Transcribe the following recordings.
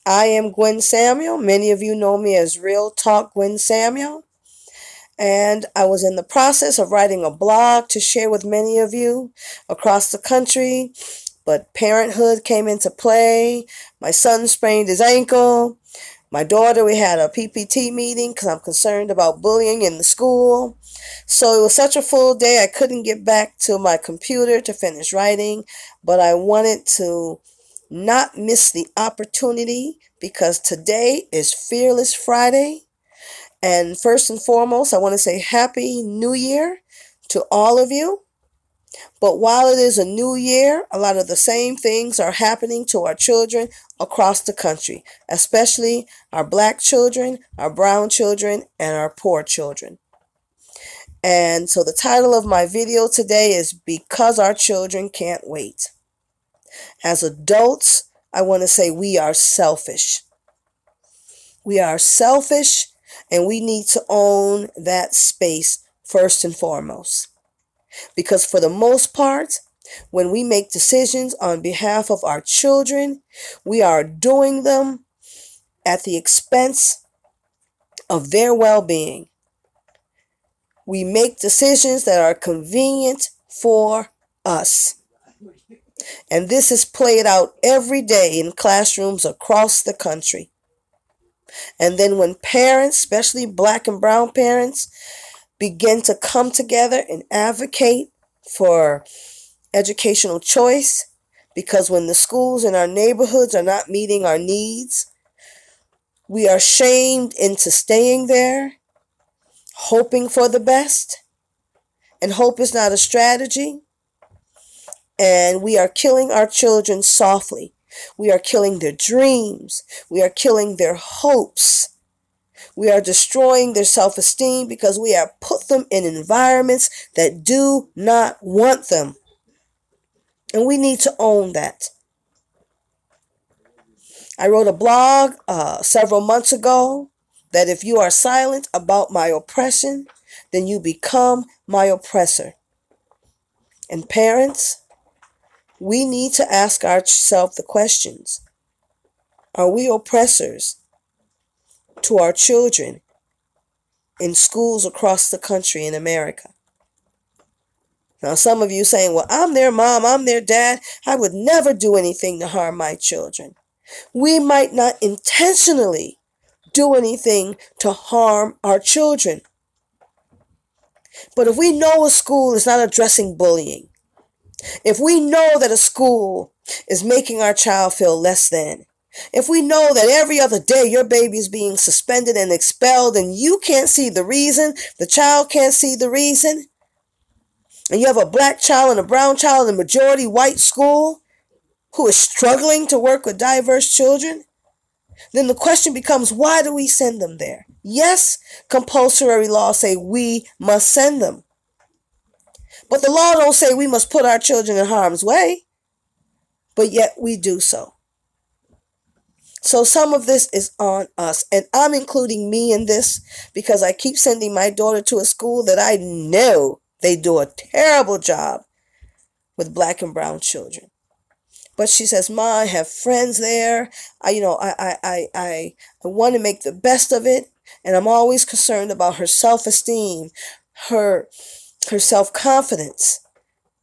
I am Gwen Samuel. Many of you know me as Real Talk Gwen Samuel. And I was in the process of writing a blog to share with many of you across the country. But parenthood came into play. My son sprained his ankle. My daughter, we had a PPT meeting because I'm concerned about bullying in the school. So it was such a full day, I couldn't get back to my computer to finish writing. But I wanted to not miss the opportunity because today is Fearless Friday. And first and foremost, I want to say Happy New Year to all of you. But while it is a new year, a lot of the same things are happening to our children across the country, especially our black children, our brown children, and our poor children. And so the title of my video today is Because Our Children Can't Wait. As adults, I want to say we are selfish. We are selfish, and we need to own that space first and foremost. Because for the most part, when we make decisions on behalf of our children, we are doing them at the expense of their well-being. We make decisions that are convenient for us. And this is played out every day in classrooms across the country. And then when parents, especially black and brown parents, begin to come together and advocate for educational choice, because when the schools in our neighborhoods are not meeting our needs, we are shamed into staying there, hoping for the best. And hope is not a strategy. And we are killing our children softly. We are killing their dreams. We are killing their hopes. We are destroying their self-esteem because we have put them in environments that do not want them. And we need to own that. I wrote a blog several months ago that if you are silent about my oppression, then you become my oppressor. And parents, we need to ask ourselves the questions. Are we oppressors to our children in schools across the country in America? Now, some of you saying, well, I'm their mom, I'm their dad. I would never do anything to harm my children. We might not intentionally do anything to harm our children. But if we know a school is not addressing bullying, if we know that a school is making our child feel less than, if we know that every other day your baby is being suspended and expelled and you can't see the reason, the child can't see the reason, and you have a black child and a brown child in a majority white school who is struggling to work with diverse children, then the question becomes, why do we send them there? Yes, compulsory laws say we must send them. But the law don't say we must put our children in harm's way. But yet we do so. So some of this is on us. And I'm including me in this because I keep sending my daughter to a school that I know they do a terrible job with black and brown children. But she says, Ma, I have friends there. I want to make the best of it. And I'm always concerned about her self-esteem, her self-confidence,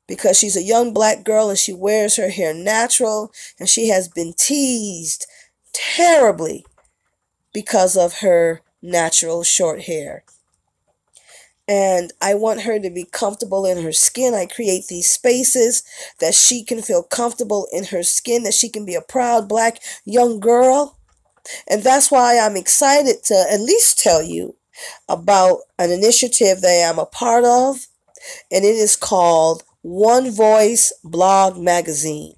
because she's a young black girl and she wears her hair natural and she has been teased terribly because of her natural short hair. And I want her to be comfortable in her skin. I create these spaces that she can feel comfortable in her skin, that she can be a proud black young girl. And that's why I'm excited to at least tell you about an initiative that I'm a part of. And it is called One Voice Blog Magazine.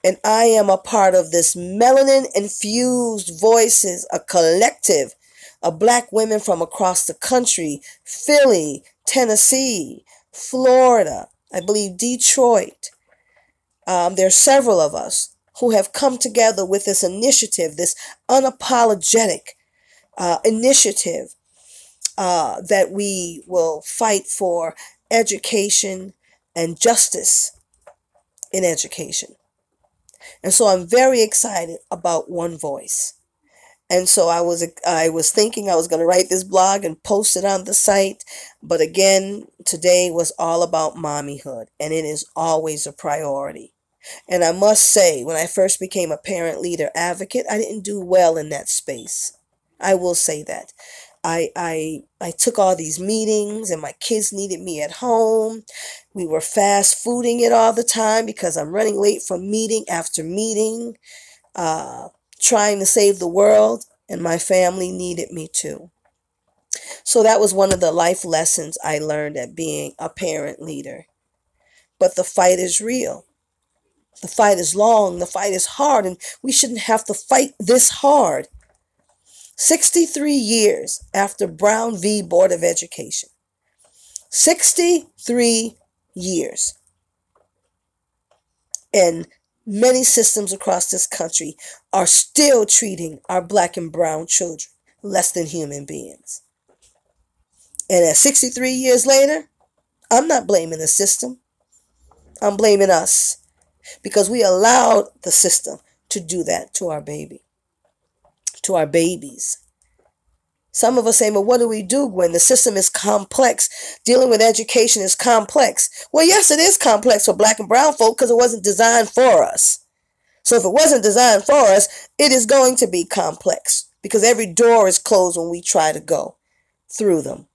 And I am a part of this melanin-infused voices, a collective of black women from across the country, Philly, Tennessee, Florida, I believe Detroit. There are several of us who have come together with this initiative, this unapologetic initiative that we will fight for education and justice in education. And so I'm very excited about One Voice. And so I was thinking I was going to write this blog and post it on the site. But again, today was all about mommyhood, and it is always a priority. And I must say, when I first became a parent leader advocate, I didn't do well in that space. I will say that. I took all these meetings and my kids needed me at home. We were fast fooding it all the time because I'm running late from meeting after meeting, trying to save the world, and my family needed me too. So that was one of the life lessons I learned at being a parent leader. But the fight is real. The fight is long, the fight is hard, and we shouldn't have to fight this hard. 63 years after Brown v. Board of Education. 63 years. And many systems across this country are still treating our black and brown children less than human beings. And at 63 years later, I'm not blaming the system. I'm blaming us. Because we allowed the system to do that to our babies. Some of us say, well, what do we do, Gwen? The system is complex. Dealing with education is complex. Well, yes, it is complex for black and brown folk because it wasn't designed for us. So if it wasn't designed for us, it is going to be complex because every door is closed when we try to go through them.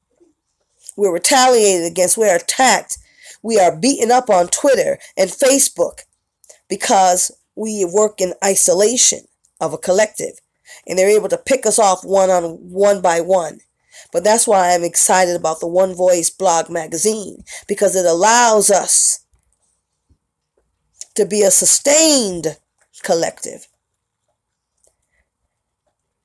We're retaliated against. We're attacked. We are beaten up on Twitter and Facebook because we work in isolation of a collective. And they're able to pick us off one by one. But that's why I'm excited about the One Voice blog magazine, because it allows us to be a sustained collective.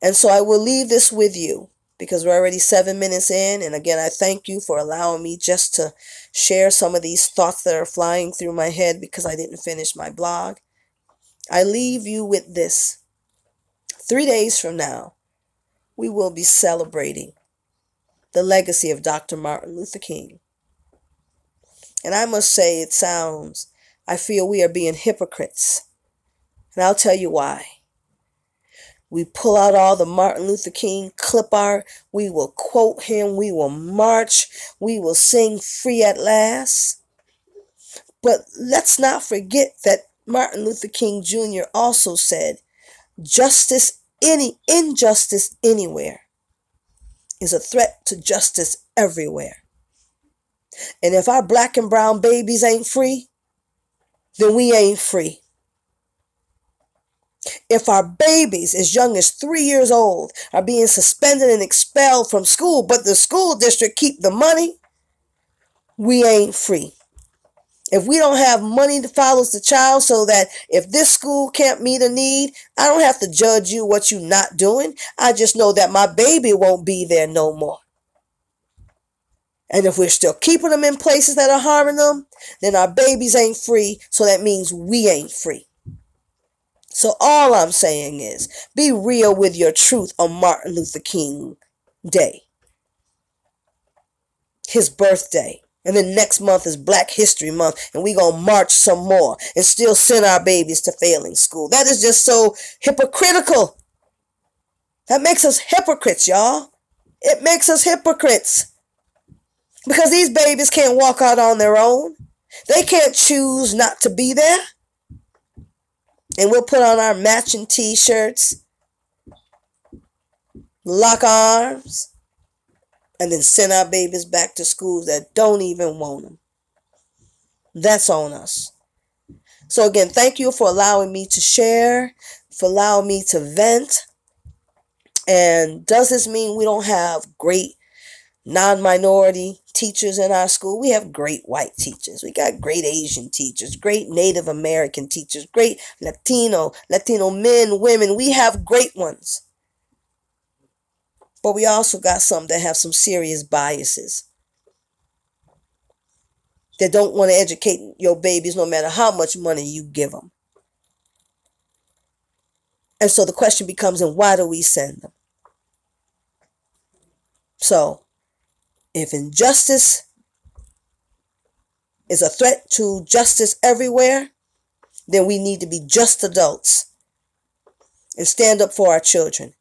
And so I will leave this with you because we're already 7 minutes in. And again, I thank you for allowing me just to share some of these thoughts that are flying through my head because I didn't finish my blog. I leave you with this. 3 days from now, we will be celebrating the legacy of Dr. Martin Luther King. And I must say, I feel we are being hypocrites. And I'll tell you why. We pull out all the Martin Luther King clip art. We will quote him. We will march. We will sing Free at Last. But let's not forget that Martin Luther King Jr. also said, injustice anywhere is a threat to justice everywhere. And if our black and brown babies ain't free, then we ain't free. If our babies as young as 3 years old are being suspended and expelled from school, but the school district keep the money, we ain't free. If we don't have money that follows the child so that if this school can't meet a need, I don't have to judge you what you're not doing. I just know that my baby won't be there no more. And if we're still keeping them in places that are harming them, then our babies ain't free. So that means we ain't free. So all I'm saying is be real with your truth on Martin Luther King Day, his birthday. And then next month is Black History Month, and we gonna march some more and still send our babies to failing school. That is just so hypocritical. That makes us hypocrites, y'all. It makes us hypocrites. Because these babies can't walk out on their own. They can't choose not to be there. And we'll put on our matching t-shirts, lock arms, and then send our babies back to schools that don't even want them. That's on us. So again, thank you for allowing me to share, for allowing me to vent. And does this mean we don't have great non-minority teachers in our school? We have great white teachers. We got great Asian teachers, great Native American teachers, great Latino men, women. We have great ones. But we also got some that have some serious biases, that don't want to educate your babies no matter how much money you give them. And so the question becomes, and why do we send them? So, if injustice is a threat to justice everywhere, then we need to be just adults and stand up for our children.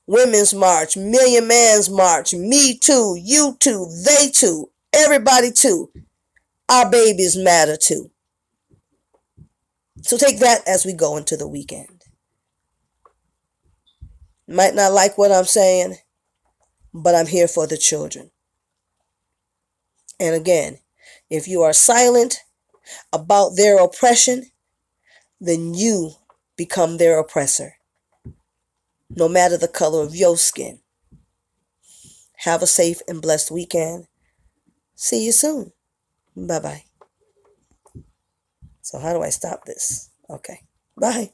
Women's March, Million Man's March, me too, you too, they too, everybody too. Our babies matter too. So take that as we go into the weekend. Might not like what I'm saying, but I'm here for the children. And again, if you are silent about their oppression, then you become their oppressor, no matter the color of your skin. Have a safe and blessed weekend. See you soon. Bye-bye. So how do I stop this? Okay. Bye.